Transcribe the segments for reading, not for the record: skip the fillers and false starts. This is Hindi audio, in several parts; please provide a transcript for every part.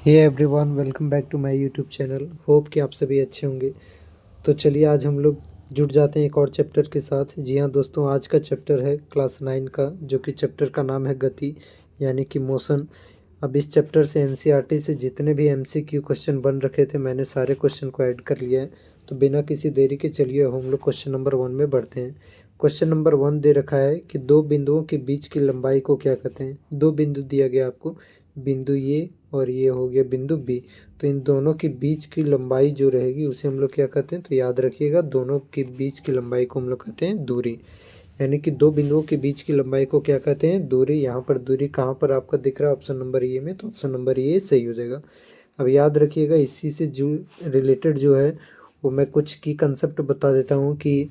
Hey everyone, welcome back to my YouTube channel. Hope कि आप सभी अच्छे होंगे। तो चलिए आज हम लोग जुड़ जाते हैं एक और चैप्टर के साथ। जी हाँ दोस्तों, आज का चैप्टर है क्लास 9 का, जो कि चैप्टर का नाम है गति यानी कि मोशन। अब इस चैप्टर से एनसीईआरटी से जितने भी एमसीक्यू क्वेश्चन बन रखे थे, मैंने सारे क्वेश्चन को ऐड कर लिया है। तो बिना किसी देरी के चलिए हम लोग क्वेश्चन नंबर 1 में बढ़ते हैं। क्वेश्चन नंबर 1 दे रखा है कि दो बिंदुओं के बीच की लंबाई को क्या कहते हैं। दो बिंदु दिया गया आपको, बिंदु ये और ये हो गया बिंदु बी। तो इन दोनों के बीच की लंबाई जो रहेगी उसे हम लोग क्या कहते हैं, तो याद रखिएगा, दोनों के बीच की लंबाई को हम लोग कहते हैं दूरी। यानी कि दो बिंदुओं के बीच की लंबाई को क्या कहते हैं, दूरी। यहाँ पर दूरी कहाँ पर आपका दिख रहा है, ऑप्शन नंबर ए में, तो ऑप्शन नंबर ए सही हो जाएगा। अब याद रखिएगा, इसी से जो रिलेटेड जो है वो मैं कुछ की कंसेप्ट बता देता हूँ कि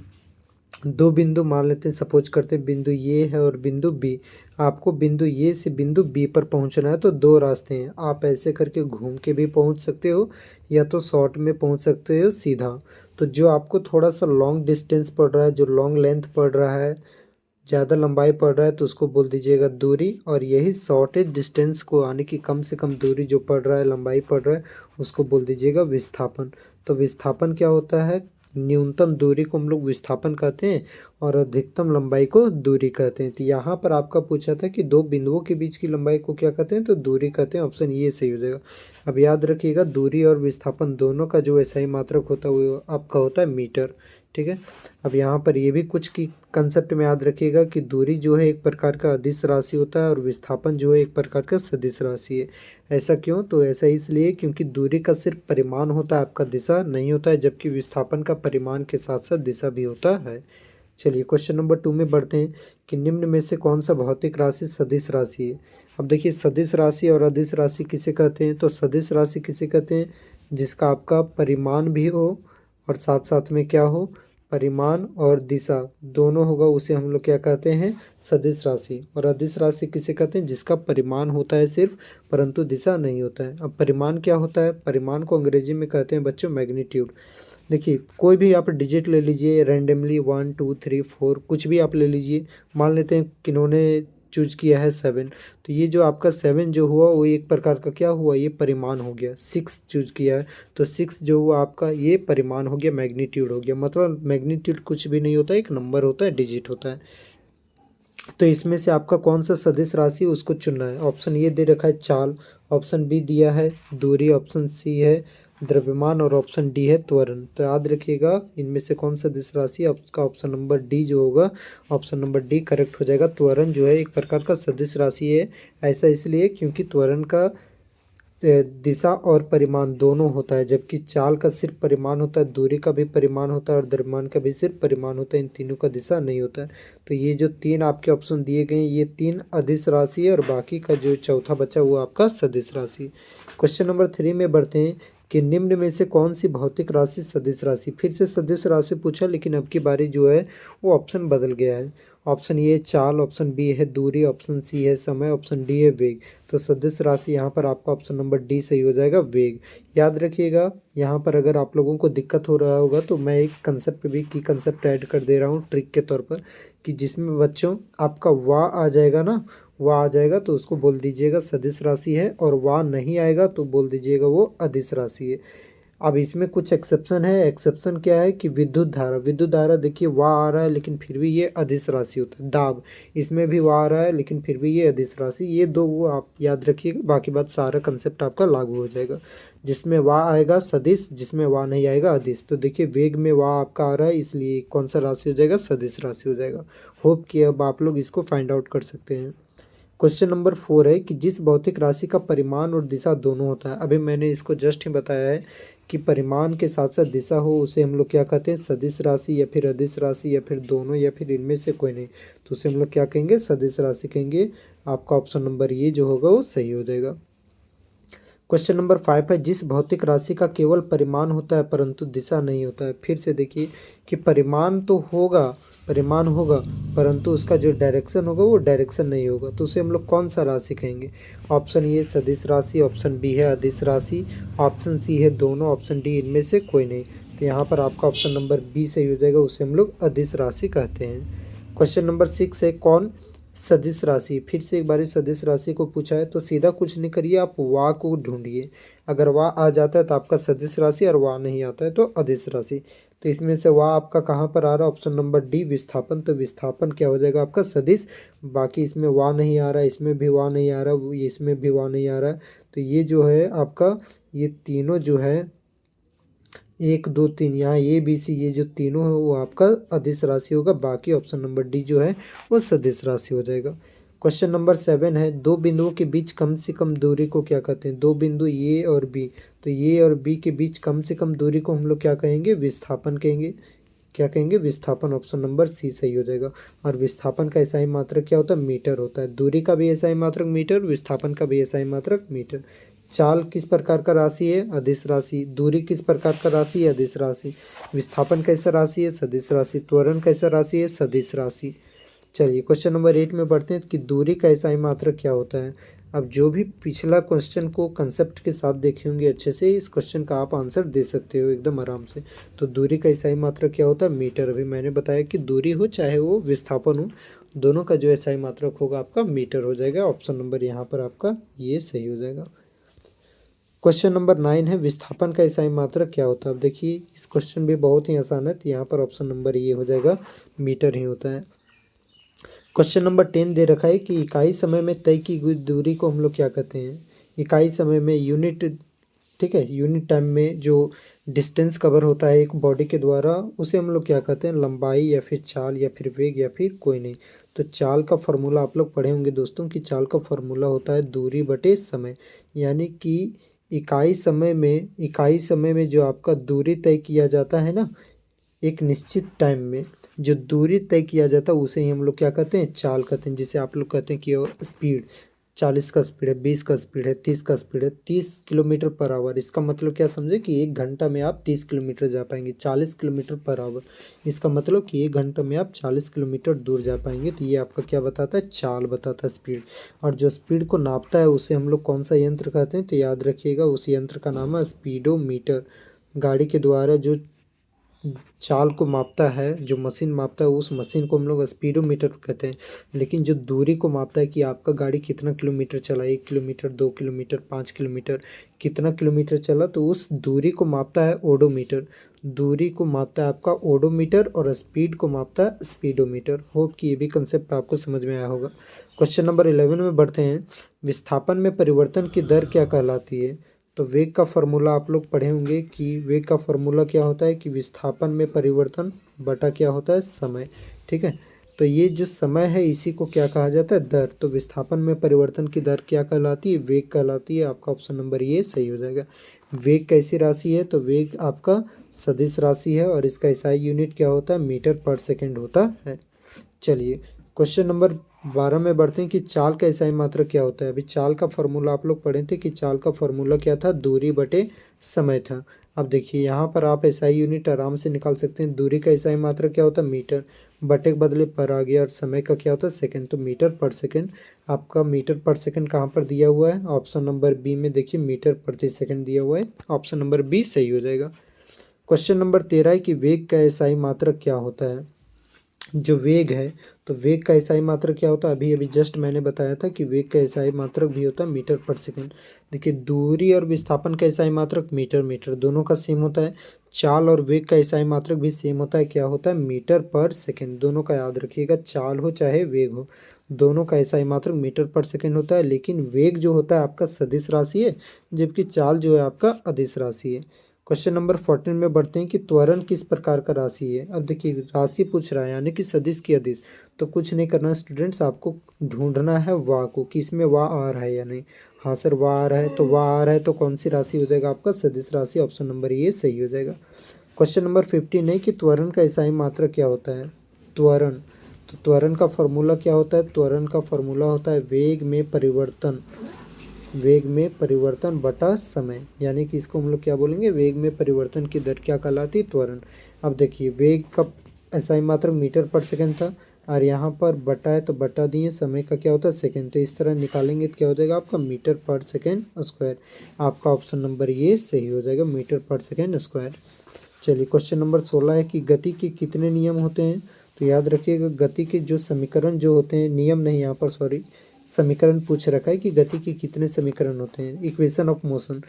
दो बिंदु मान लेते हैं, सपोज करते हैं बिंदु ये है और बिंदु बी। आपको बिंदु ये से बिंदु बी पर पहुंचना है, तो दो रास्ते हैं। आप ऐसे करके घूम के भी पहुंच सकते हो या तो शॉर्ट में पहुंच सकते हो सीधा। तो जो आपको थोड़ा सा लॉन्ग डिस्टेंस पड़ रहा है, जो लॉन्ग लेंथ पड़ रहा है, ज़्यादा लंबाई पड़ रहा है, तो उसको बोल दीजिएगा दूरी। और यही शॉर्टेज डिस्टेंस को, यानी कि कम से कम दूरी जो पड़ रहा है, लंबाई पड़ रहा है, उसको बोल दीजिएगा विस्थापन। तो विस्थापन क्या होता है, न्यूनतम दूरी को हम लोग विस्थापन कहते हैं और अधिकतम लंबाई को दूरी कहते हैं। तो यहाँ पर आपका पूछा था कि दो बिंदुओं के बीच की लंबाई को क्या कहते हैं, तो दूरी कहते हैं। ऑप्शन ये सही हो जाएगा। अब याद रखिएगा, दूरी और विस्थापन दोनों का जो SI मात्रक होता है वो आपका होता है मीटर। ठीक है। अब यहाँ पर ये भी कुछ की कंसेप्ट में याद रखिएगा कि दूरी जो है एक प्रकार का अदिश राशि होता है और विस्थापन जो है एक प्रकार का सदिश राशि है। ऐसा क्यों, तो ऐसा इसलिए क्योंकि दूरी का सिर्फ परिमाण होता है, आपका दिशा नहीं होता है, जबकि विस्थापन का परिमाण के साथ साथ दिशा भी होता है। चलिए क्वेश्चन नंबर 2 में बढ़ते हैं कि निम्न में से कौन सा भौतिक राशि सदिश राशि है। अब देखिए, सदिश राशि और अदिश राशि किसे कहते हैं, तो सदिश राशि किसे कहते हैं, जिसका आपका परिमाण भी हो और साथ साथ में क्या हो, परिमाण और दिशा दोनों होगा, उसे हम लोग क्या कहते हैं, सदिश राशि। और अदिश राशि किसे कहते हैं, जिसका परिमाण होता है सिर्फ, परंतु दिशा नहीं होता है। अब परिमाण क्या होता है, परिमाण को अंग्रेजी में कहते हैं बच्चों मैग्नीट्यूड। देखिए, कोई भी आप डिजिट ले लीजिए रैंडमली, 1 2 3 4 कुछ भी आप ले लीजिए। मान लेते हैं किन्होंने चूज किया है 7, तो ये जो आपका 7 जो हुआ वो एक प्रकार का क्या हुआ, ये परिमाण हो गया। 6 चूज किया है तो 6 जो हुआ आपका, ये परिमाण हो गया, मैग्नीट्यूड हो गया। मतलब मैग्नीट्यूड कुछ भी नहीं होता है, एक नंबर होता है, डिजिट होता है। तो इसमें से आपका कौन सा सदिश राशि उसको चुनना है। ऑप्शन ये दे रखा है चाल, ऑप्शन बी दिया है दूरी, ऑप्शन सी है द्रव्यमान और ऑप्शन डी है त्वरण। तो याद रखिएगा, इनमें से कौन सा सदिश राशि, आपका ऑप्शन नंबर डी जो होगा, ऑप्शन नंबर डी करेक्ट हो जाएगा। त्वरण जो है एक प्रकार का सदिश राशि है। ऐसा इसलिए क्योंकि त्वरण का दिशा और परिमाण दोनों होता है, जबकि चाल का सिर्फ परिमाण होता है, दूरी का भी परिमाण होता है और द्रव्यमान का भी सिर्फ परिमाण होता है। इन तीनों का दिशा नहीं होता है। तो ये जो तीन आपके ऑप्शन दिए गए हैं, ये तीन अदिश राशि है और बाकी का जो चौथा बचा वो आपका सदिश राशि। क्वेश्चन नंबर 3 में बढ़ते हैं कि निम्न में से कौन सी भौतिक राशि सदिश राशि। फिर से सदिश राशि पूछा, लेकिन अब की बारी जो है वो ऑप्शन बदल गया है। ऑप्शन ए चाल, ऑप्शन बी है दूरी, ऑप्शन सी है समय, ऑप्शन डी है वेग। तो सदिश राशि यहाँ पर आपका ऑप्शन नंबर डी सही हो जाएगा, वेग। याद रखिएगा, यहाँ पर अगर आप लोगों को दिक्कत हो रहा होगा तो मैं एक कंसेप्ट भी की कंसेप्ट ऐड कर दे रहा हूँ ट्रिक के तौर पर, कि जिसमें बच्चों आपका वाह आ जाएगा ना, वाह आ जाएगा तो उसको बोल दीजिएगा सदिश राशि है, और वाह नहीं आएगा तो बोल दीजिएगा वो अदिश राशि है। अब इसमें कुछ एक्सेप्शन है। एक्सेप्शन क्या है कि विद्युत धारा, विद्युत धारा देखिए वाह आ रहा है लेकिन फिर भी ये अदिश राशि होता है। दाब, इसमें भी वाह आ रहा है लेकिन फिर भी ये अदिश राशि। ये दो वो आप याद रखिएगा, बाकी बात सारा कंसेप्ट आपका लागू हो जाएगा। जिसमें वाह आएगा सदिश, जिसमें वाह नहीं आएगा अदिश। तो देखिए, वेग में वाह आपका आ रहा है, इसलिए कौन सा राशि हो जाएगा, सदिश राशि हो जाएगा। होप कि अब आप लोग इसको फाइंड आउट कर सकते हैं। क्वेश्चन नंबर 4 है कि जिस भौतिक राशि का परिमाण और दिशा दोनों होता है। अभी मैंने इसको जस्ट ही बताया है कि परिमाण के साथ साथ दिशा हो, उसे हम लोग क्या कहते हैं, सदिश राशि या फिर अदिश राशि या फिर दोनों या फिर इनमें से कोई नहीं, तो उसे हम लोग क्या कहेंगे, सदिश राशि कहेंगे। आपका ऑप्शन नंबर ये जो होगा वो सही हो जाएगा। क्वेश्चन नंबर 5 है जिस भौतिक राशि का केवल परिमाण होता है परंतु दिशा नहीं होता है। फिर से देखिए कि परिमाण तो होगा, परिमाण होगा, परंतु उसका जो डायरेक्शन होगा वो डायरेक्शन नहीं होगा, तो उसे हम लोग कौन सा राशि कहेंगे। ऑप्शन ए सदिश राशि, ऑप्शन बी है अदिश राशि, ऑप्शन सी है दोनों, ऑप्शन डी इनमें से कोई नहीं। तो यहाँ पर आपका ऑप्शन नंबर बी सही हो जाएगा, उसे हम लोग अदिश राशि कहते हैं। क्वेश्चन नंबर 6 है कौन सदिश राशि, फिर से एक बार सदिश राशि को पूछा है तो सीधा कुछ नहीं करिए, आप वाह को ढूंढिए। अगर वाह आ जाता है तो आपका सदिश राशि, और वाह नहीं आता है तो अदिश राशि। तो इसमें से वाह आपका कहाँ पर आ रहा है? ऑप्शन नंबर डी, विस्थापन। तो विस्थापन क्या हो जाएगा आपका? सदिश। बाकी इसमें वाह नहीं आ रहा है, इसमें भी वाह नहीं आ रहा, इसमें भी वाह नहीं आ रहा है। तो ये जो है आपका, ये तीनों जो है 1 2 3, यहाँ ए बी सी, ये जो तीनों है वो आपका अदिश राशि होगा। बाकी ऑप्शन नंबर डी जो है वो सदिश राशि हो जाएगा। क्वेश्चन नंबर 7 है, दो बिंदुओं के बीच कम से कम दूरी को क्या कहते हैं? दो बिंदु ए और बी, तो ए और बी के बीच कम से कम दूरी को हम लोग क्या कहेंगे? विस्थापन कहेंगे। क्या कहेंगे? विस्थापन। ऑप्शन नंबर सी सही हो जाएगा। और विस्थापन का एसआई मात्रक क्या होता है? मीटर होता है। दूरी का भी एसआई मात्रक मीटर, विस्थापन का भी एसआई मात्रक मीटर। चाल किस प्रकार का राशि है? अदिश राशि। दूरी किस प्रकार का राशि है? अदिश राशि। विस्थापन कैसा राशि है? सदिश राशि। त्वरण कैसा राशि है? सदिश राशि। चलिए क्वेश्चन नंबर 8 में बढ़ते हैं कि दूरी का एसआई मात्रक क्या होता है। अब जो भी पिछला क्वेश्चन को कंसेप्ट के साथ देखे होंगे अच्छे से, इस क्वेश्चन का आप आंसर दे सकते हो एकदम आराम से। तो दूरी का एसआई मात्रक क्या होता है? मीटर। अभी मैंने बताया कि दूरी हो चाहे वो विस्थापन हो, दोनों का जो एसआई मात्रक होगा आपका मीटर हो जाएगा। ऑप्शन नंबर यहाँ पर आपका ये सही हो जाएगा। क्वेश्चन नंबर 9 है, विस्थापन का एसआई मात्रक क्या होता है? अब देखिए इस क्वेश्चन भी बहुत ही आसान है, तो यहाँ पर ऑप्शन नंबर ये हो जाएगा, मीटर ही होता है। क्वेश्चन नंबर 10 दे रखा है कि इकाई समय में तय की गई दूरी को हम लोग क्या कहते हैं? इकाई समय में, यूनिट, ठीक है, यूनिट टाइम में जो डिस्टेंस कवर होता है एक बॉडी के द्वारा, उसे हम लोग क्या कहते हैं? लंबाई, या फिर चाल, या फिर वेग, या फिर कोई नहीं। तो चाल का फॉर्मूला आप लोग पढ़े होंगे दोस्तों कि चाल का फॉर्मूला होता है दूरी बटे समय। यानी कि इकाई समय में जो आपका दूरी तय किया जाता है ना, एक निश्चित टाइम में जो दूरी तय किया जाता है उसे ही हम लोग क्या कहते हैं? चाल कहते हैं। जिसे आप लोग कहते हैं कि स्पीड, 40 का स्पीड है, 20 का स्पीड है, 30 का स्पीड है, 30 किलोमीटर पर आवर। इसका मतलब क्या समझे कि 1 घंटा में आप 30 किलोमीटर जा पाएंगे। 40 किलोमीटर पर आवर, इसका मतलब कि 1 घंटा में आप 40 किलोमीटर दूर जा पाएंगे। तो ये आपका क्या बताता है? चाल बताता है, स्पीड। और जो स्पीड को नापता है उसे हम लोग कौन सा यंत्र कहते हैं? तो याद रखिएगा उस यंत्र का नाम है स्पीडोमीटर। गाड़ी के द्वारा जो चाल को मापता है, जो मशीन मापता है, उस मशीन को हम लोग स्पीडोमीटर कहते हैं। लेकिन जो दूरी को मापता है कि आपका गाड़ी कितना किलोमीटर चला, 1 किलोमीटर, 2 किलोमीटर, 5 किलोमीटर, कितना किलोमीटर चला, तो उस दूरी को मापता है ओडोमीटर। दूरी को मापता है आपका ओडोमीटर, और स्पीड को मापता है स्पीडोमीटर। होप कि ये भी कंसेप्ट आपको समझ में आया होगा। क्वेश्चन नंबर 11 में बढ़ते हैं, विस्थापन में परिवर्तन की दर क्या कहलाती है? तो वेग का फॉर्मूला आप लोग पढ़े होंगे कि वेग का फॉर्मूला क्या होता है कि विस्थापन में परिवर्तन बटा क्या होता है? समय। ठीक है, तो ये जो समय है इसी को क्या कहा जाता है? दर। तो विस्थापन में परिवर्तन की दर क्या कहलाती है? वेग कहलाती है। आपका ऑप्शन नंबर ये सही हो जाएगा। वेग कैसी राशि है? तो वेग आपका सदिश राशि है, और इसका एसआई यूनिट क्या होता है? मीटर पर सेकेंड होता है। चलिए क्वेश्चन नंबर 12 में बढ़ते हैं कि चाल का एसआई मात्रक क्या होता है। अभी चाल का फॉर्मूला आप लोग पढ़े थे कि चाल का फॉर्मूला क्या था? दूरी बटे समय था। अब देखिए यहाँ पर आप एसआई यूनिट आराम से निकाल सकते हैं। दूरी का एसआई मात्रक क्या होता है? मीटर। बटे के बदले पर आ गया, और समय का क्या होता है? सेकंड। तो मीटर पर सेकंड। आपका मीटर पर सेकंड कहाँ पर दिया हुआ है? ऑप्शन नंबर बी में देखिए, मीटर प्रति सेकंड दिया हुआ है। ऑप्शन नंबर बी सही हो जाएगा। क्वेश्चन नंबर 13 है कि वेग का एसआई मात्रक क्या होता है? जो वेग है, तो वेग का एसआई मात्रक क्या होता है? अभी अभी जस्ट मैंने बताया था कि वेग का एसआई मात्रक भी होता है मीटर पर सेकंड। देखिए दूरी और विस्थापन का एसआई मात्रक मीटर मीटर दोनों का सेम होता है। चाल और वेग का एसआई मात्रक भी सेम होता है। क्या होता है? मीटर पर सेकंड। दोनों का याद रखिएगा, चाल हो चाहे वेग हो, दोनों का एसआई मात्रक मीटर पर सेकंड होता है। लेकिन वेग जो होता है आपका सदिश राशि है, जबकि चाल जो है आपका अदिश राशि है। क्वेश्चन नंबर 14 में बढ़ते हैं कि त्वरण किस प्रकार का राशि है। अब देखिए राशि पूछ रहा है, यानी कि सदिश की अदिश। तो कुछ नहीं करना स्टूडेंट्स, आपको ढूंढना है वाह को कि इसमें वाह आ रहा है या नहीं। हाँ सर वाह आ रहा है, तो वाह आ रहा है तो कौन सी राशि हो जाएगा? आपका सदिश राशि। ऑप्शन नंबर ये सही हो जाएगा। क्वेश्चन नंबर 15 है कि त्वरण का एसआई मात्रक क्या होता है? त्वरण, तो त्वरण का फॉर्मूला क्या होता है? त्वरण का फॉर्मूला होता है वेग में परिवर्तन। वेग में परिवर्तन बटा समय, यानी कि इसको हम लोग क्या बोलेंगे? वेग में परिवर्तन की दर क्या कहलाती है? त्वरण। अब देखिए वेग का एसआई मात्रक मीटर पर सेकंड था, और यहाँ पर बटा है तो बटा दिए, समय का क्या होता है? सेकंड। तो इस तरह निकालेंगे तो क्या हो जाएगा आपका? मीटर पर सेकंड स्क्वायर। आपका ऑप्शन नंबर ये सही हो जाएगा, मीटर पर सेकंड स्क्वायर। चलिए क्वेश्चन नंबर 16 है कि गति के कितने नियम होते हैं? तो याद रखिएगा गति के जो समीकरण जो होते हैं, नियम नहीं यहाँ पर सॉरी, समीकरण पूछ रखा है कि गति के कितने समीकरण होते हैं, इक्वेशन ऑफ मोशन।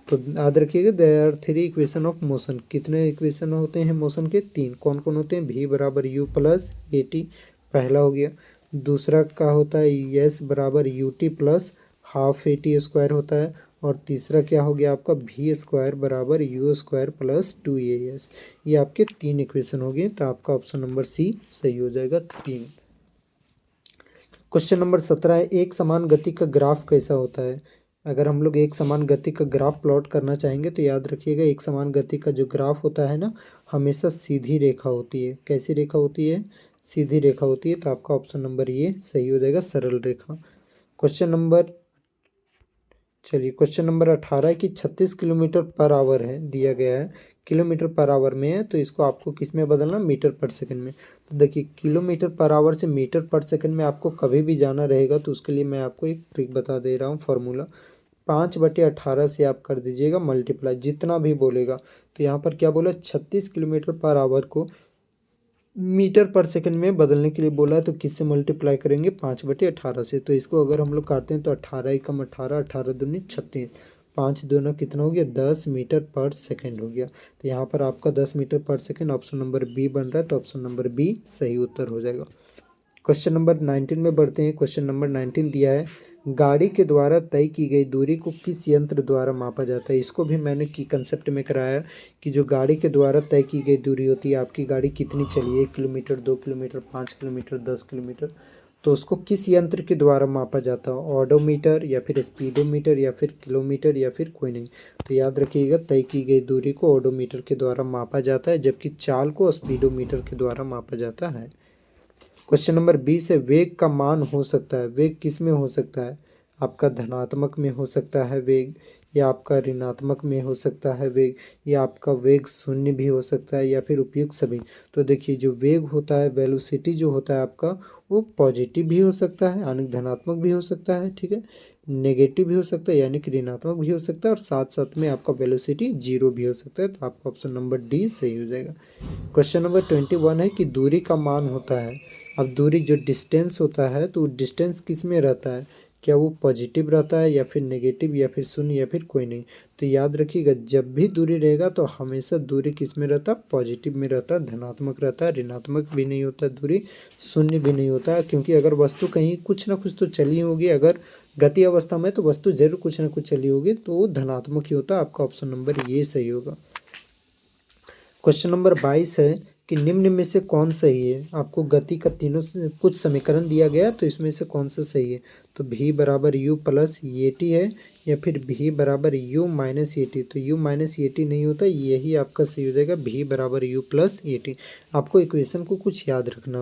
तो याद रखिएगा there are 3 equation of motion. कितने इक्वेशन होते हैं मोशन के? 3। कौन कौन होते हैं? v बराबर u प्लस ए टी, पहला हो गया। दूसरा का होता है s बराबर U T plus half A T square होता है। और तीसरा क्या हो गया आपका? v स्क्वायर बराबर यू स्क्वायर प्लस 2as। ये आपके 3 इक्वेशन हो गए, तो आपका ऑप्शन नंबर सी सही हो जाएगा, 3। क्वेश्चन नंबर 17 है, एक समान गति का ग्राफ कैसा होता है? अगर हम लोग एक समान गति का ग्राफ प्लॉट करना चाहेंगे तो याद रखिएगा एक समान गति का जो ग्राफ होता है ना, हमेशा सीधी रेखा होती है। कैसी रेखा होती है? सीधी रेखा होती है। तो आपका ऑप्शन नंबर ये सही हो जाएगा, सरल रेखा। क्वेश्चन नंबर 18 है कि 36 किलोमीटर पर आवर है, दिया गया है किलोमीटर पर आवर में है, तो इसको आपको किस में बदलना? मीटर पर सेकंड में। तो देखिए किलोमीटर पर आवर से मीटर पर सेकंड में आपको कभी भी जाना रहेगा, तो उसके लिए मैं आपको एक ट्रिक बता दे रहा हूँ, फार्मूला 5/18 से आप कर दीजिएगा मल्टीप्लाई, जितना भी बोलेगा। तो यहाँ पर क्या बोला? 36 किलोमीटर पर आवर को मीटर पर सेकंड में बदलने के लिए बोला है, तो किससे मल्टीप्लाई करेंगे? 5/18 से। तो इसको अगर हम लोग काटते हैं तो 18 एकम 18, 18 दूनी 36, 5 दूना कितना हो गया? 10 मीटर पर सेकंड हो गया। तो यहाँ पर आपका 10 मीटर पर सेकंड ऑप्शन नंबर बी बन रहा है, तो ऑप्शन नंबर बी सही उत्तर हो जाएगा। क्वेश्चन नंबर 19 में बढ़ते हैं। क्वेश्चन नंबर 19 दिया है, गाड़ी के द्वारा तय की गई दूरी को किस यंत्र द्वारा मापा जाता है? इसको भी मैंने की कंसेप्ट में कराया कि जो गाड़ी के द्वारा तय की गई दूरी होती है, आपकी गाड़ी कितनी चली है, 1 किलोमीटर, 2 किलोमीटर, 5 किलोमीटर, 10 किलोमीटर, तो उसको किस यंत्र के द्वारा मापा जाता है? ऑडोमीटर या फिर स्पीडोमीटर या फिर किलोमीटर या फिर कोई नहीं। तो याद रखिएगा तय की गई दूरी को ऑडोमीटर के द्वारा मापा जाता है, जबकि चाल को स्पीडोमीटर के द्वारा मापा जाता है। क्वेश्चन नंबर 20 है, वेग का मान हो सकता है, वेग किस में हो सकता है? आपका धनात्मक में हो सकता है वेग, या आपका ऋणात्मक में हो सकता है वेग, या आपका वेग शून्य भी हो सकता है, या फिर उपयुक्त सभी। तो देखिए जो वेग होता है, वेलोसिटी जो होता है आपका, वो पॉजिटिव भी हो सकता है यानी धनात्मक भी हो सकता है, ठीक है, नेगेटिव भी हो सकता है यानी कि ऋणात्मक भी हो सकता है, और साथ साथ में आपका वेलोसिटी 0 भी हो सकता है। तो आपका ऑप्शन नंबर डी सही हो जाएगा। क्वेश्चन नंबर 21 है कि दूरी का मान होता है। अब दूरी जो डिस्टेंस होता है, तो डिस्टेंस किस में रहता है? क्या वो पॉजिटिव रहता है या फिर नेगेटिव या फिर शून्य या फिर कोई नहीं? तो याद रखिएगा जब भी दूरी रहेगा तो हमेशा दूरी किस में रहता है? पॉजिटिव में रहता है, धनात्मक रहता है, ऋणात्मक भी नहीं होता दूरी, शून्य भी नहीं होता है। क्योंकि अगर वस्तु कहीं कुछ ना कुछ तो चली होगी, अगर गति अवस्था में तो वस्तु जरूर कुछ ना कुछ चली होगी, तो वो धनात्मक ही होता है। आपका ऑप्शन नंबर ये सही होगा। क्वेश्चन नंबर 22 है कि निम्न में से कौन सही है? आपको गति का तीनों से कुछ समीकरण दिया गया है, तो इसमें से कौन सा सही है? तो v बराबर यू प्लस ए टी है, या फिर v बराबर यू माइनस ए टी। तो u माइनस ए टी नहीं होता, यही आपका सही हो जाएगा, v बराबर यू प्लस ए टी। आपको इक्वेशन को कुछ याद रखना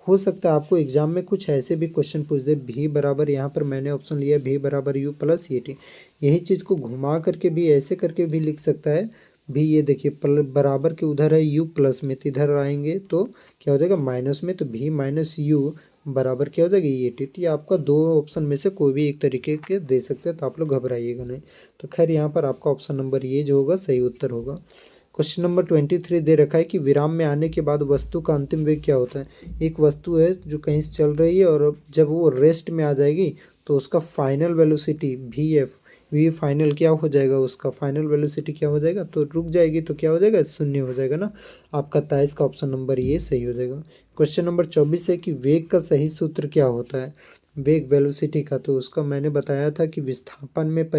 हो सकता है आपको एग्जाम में कुछ ऐसे भी क्वेश्चन पूछ दे, v बराबर, यहाँ पर मैंने ऑप्शन लिया v बराबर यू प्लस ए टी, यही चीज़ को घुमा करके भी ऐसे करके भी लिख सकता है भी। ये देखिए बराबर के उधर है u प्लस में, तो इधर आएंगे तो क्या हो जाएगा? माइनस में, तो v माइनस यू बराबर क्या हो जाएगा? ये टी। तो ये आपका दो ऑप्शन में से कोई भी एक तरीके के दे सकते हैं, तो आप लोग घबराइएगा नहीं। तो खैर यहाँ पर आपका ऑप्शन नंबर ये जो होगा सही उत्तर होगा। क्वेश्चन नंबर 23 दे रखा है कि विराम में आने के बाद वस्तु का अंतिम वेग क्या होता है? एक वस्तु है जो कहीं से चल रही है, और जब वो रेस्ट में आ जाएगी तो उसका फाइनल वेलोसिटी वी फाइनल क्या हो जाएगा? उसका फाइनल वेलोसिटी क्या हो जाएगा? तो रुक जाएगी, तो क्या हो जाएगा? शून्य हो जाएगा ना। आपका 23 का ऑप्शन नंबर ये सही हो जाएगा। क्वेश्चन नंबर 24 है कि वेग का सही सूत्र क्या होता है? वेग वेलोसिटी का, तो उसका मैंने बताया था कि विस्थापन में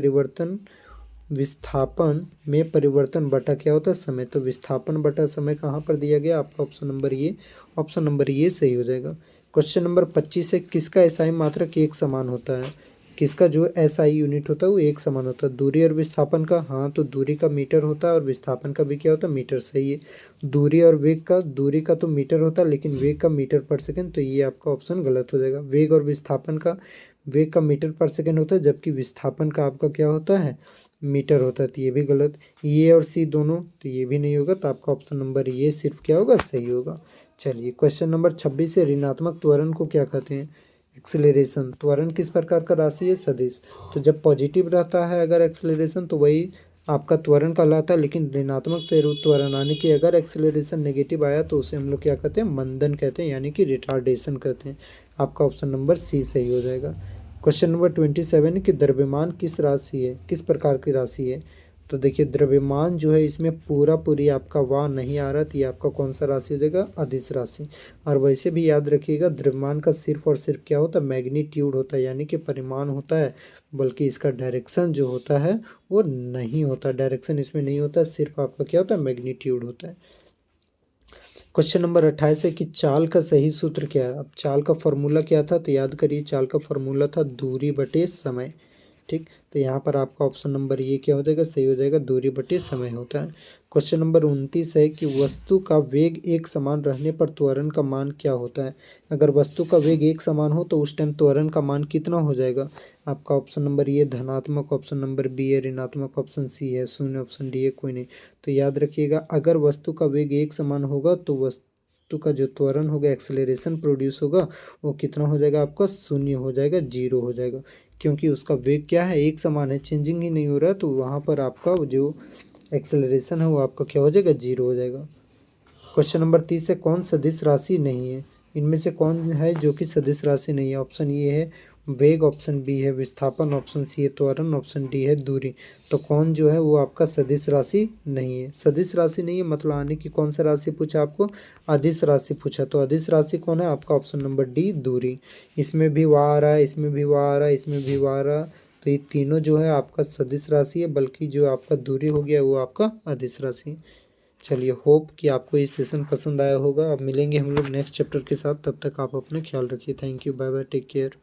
परिवर्तन बटा क्या होता है? समय। तो विस्थापन बटा समय कहाँ पर दिया गया? आपका ऑप्शन नंबर ये सही हो जाएगा। क्वेश्चन नंबर 25 है, किसका एसआई मात्रक एक समान होता है? किसका जो एसआई यूनिट होता है वो एक समान होता है? दूरी और विस्थापन का, हाँ, तो दूरी का मीटर होता है और विस्थापन का भी क्या होता है? मीटर। सही है। दूरी और वेग का, दूरी का तो मीटर होता है लेकिन वेग का मीटर पर सेकंड, तो ये आपका ऑप्शन गलत हो जाएगा। वेग और विस्थापन का, वेग का मीटर पर सेकंड होता है, जबकि विस्थापन का आपका क्या होता है? मीटर होता है, तो ये भी गलत। ये और सी दोनों, तो ये भी नहीं होगा, तो आपका ऑप्शन नंबर ये सिर्फ क्या होगा? सही होगा। चलिए क्वेश्चन नंबर 26 है, ऋणात्मक त्वरण को क्या कहते हैं? एक्सेलरेशन। त्वरण किस प्रकार का राशि है? सदिश। तो जब पॉजिटिव रहता है अगर एक्सेलरेशन, तो वही आपका त्वरण कहलाता है, लेकिन ऋणात्मक त्वरण आने की अगर एक्सेलरेशन नेगेटिव आया तो उसे हम लोग क्या कहते हैं, मंदन कहते हैं, यानी कि रिटार्डेशन कहते हैं। आपका ऑप्शन नंबर सी सही हो जाएगा। क्वेश्चन नंबर 27 कि द्रव्यमान किस राशि है, किस प्रकार की राशि है। तो देखिए द्रव्यमान जो है इसमें पूरा पूरी आपका वाह नहीं आ रहा, तो ये आपका कौन सा राशि हो जाएगा, अदिश राशि। और वैसे भी याद रखिएगा द्रव्यमान का सिर्फ और सिर्फ क्या होता है, मैग्नीट्यूड होता है, यानी कि परिमाण होता है, बल्कि इसका डायरेक्शन जो होता है वो नहीं होता, डायरेक्शन इसमें नहीं होता, सिर्फ आपका क्या होता है, मैग्नीट्यूड होता है। क्वेश्चन नंबर 28 है कि चाल का सही सूत्र क्या है। अब चाल का फॉर्मूला क्या था, तो याद करिए चाल का फॉर्मूला था दूरी बटे समय। ठीक, तो यहाँ पर आपका ऑप्शन नंबर ये क्या हो जाएगा, सही हो जाएगा, दूरी बटे समय होता है। क्वेश्चन नंबर 29 है कि वस्तु का वेग एक समान रहने पर त्वरण का मान क्या होता है। अगर वस्तु का वेग एक समान हो तो उस टाइम त्वरण का मान कितना हो जाएगा। आपका ऑप्शन नंबर ये धनात्मक, ऑप्शन नंबर बी है ऋणात्मक, ऑप्शन सी है शून्य, ऑप्शन डी है कोई नहीं। तो याद रखिएगा अगर वस्तु का वेग एक समान होगा तो वस्तु का जो त्वरण होगा, एक्सेलरेशन प्रोड्यूस होगा, वो कितना हो जाएगा, आपका शून्य हो जाएगा, जीरो हो जाएगा, क्योंकि उसका वेग क्या है, एक समान है, चेंजिंग ही नहीं हो रहा है, तो वहाँ पर आपका जो एक्सेलरेशन है वो आपका क्या हो जाएगा, जीरो हो जाएगा। क्वेश्चन नंबर 30 है कौन सदिश राशि नहीं है। इनमें से कौन है जो कि सदिश राशि नहीं है। ऑप्शन ये है वेग, ऑप्शन बी है विस्थापन, ऑप्शन सी है त्वरण, ऑप्शन डी है दूरी। तो कौन जो है वो आपका सदिश राशि नहीं है। सदिश राशि नहीं है मतलब आने की कौन सा राशि पूछा आपको, अदिश राशि पूछा। तो अदिश राशि कौन है, आपका ऑप्शन नंबर डी दूरी। इसमें भी वाह आ रहा है, इसमें भी वाह आ रहा है, इसमें भी वाह आ रहा है, तो ये तीनों जो है आपका सदिश राशि है, बल्कि जो आपका दूरी हो गया वो आपका अदिश राशि। चलिए होप कि आपको ये सेशन पसंद आया होगा। अब मिलेंगे हम लोग नेक्स्ट चैप्टर के साथ, तब तक आप अपना ख्याल रखिए। Thank you, bye bye, take care.